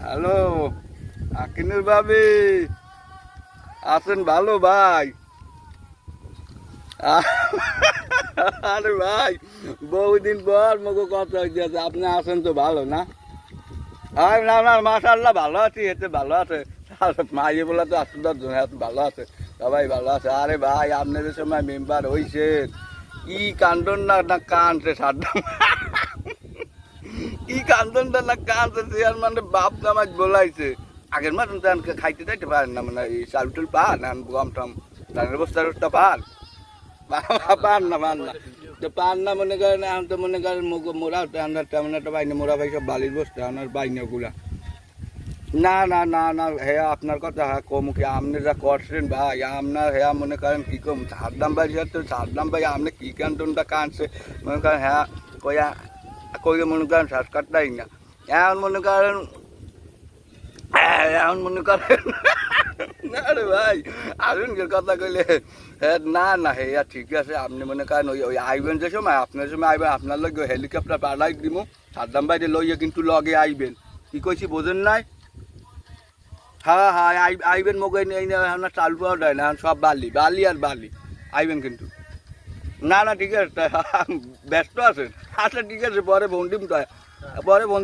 Hello আকিনুর ভাবি আছেন ভালো ভাই? আরে ভাই বহুদিন পর মুখে কথা হইতেছে, আপনি আছেন তো ভালো না? আর না না মাশাআল্লাহ ভালো আছি, এতে ভালো আছে। মাইয়ে বলে তো আসতে ভালো আছে, সবাই ভালো আছে। আরে ভাই আপনাদের সময় মেম্বার হইছে কি কান্দন না না কানছে সাদ্দাম, কি কান্দনটা না কানছে চেয়ারম্যান বাপ নামাজ বলাইছে। আগের মতন তো খাইতে টাইতে পারেন না, মানে এই চাল টুল পান গম টম ধানের বস্তা টস্তা পান পান না তো পান না, মনে করেন এখন তো মনে করেন মোরা তেমন একটা বাইনে মোরা ভাই সব বালির বস্তা আমার বাইনা গুলা। না না না না হ্যাঁ আপনার কথা হ্যাঁ কম কি আপনি যা করছেন ভাই আপনার হ্যাঁ মনে করেন কি কম সাদ্দাম ভাই তো সাদ্দাম ভাই আপনি কি কান্তনটা কানছে মনে করেন হ্যাঁ কইয়া কইয়া মনে করেন শ্বাস কাটতাই না। এখন মনে করেন এখন মনে করেন না রে ভাই আগুনকে কথা কইলে হ্যাঁ না না হ্যাঁ ঠিক আছে আপনি মনে করেন ওই ওই আইবেন যে সময় আপনার সময় আইবেন আপনার লগে হেলিকপ্টার পাঠাই দিব সাদ্দাম ভাই লইয়া কিন্তু লগে আইবেন। কি কইছি বোঝেন নাই? হ্যাঁ হ্যাঁ আইবেন মগে আপনার চাল পাওয়া যায় না সব বালি বালি আর বালি আইবেন কিন্তু। না না ঠিক আছে ব্যস্ত আছেন, আচ্ছা ঠিক আছে পরে ফোন দিম তো পরে ফোন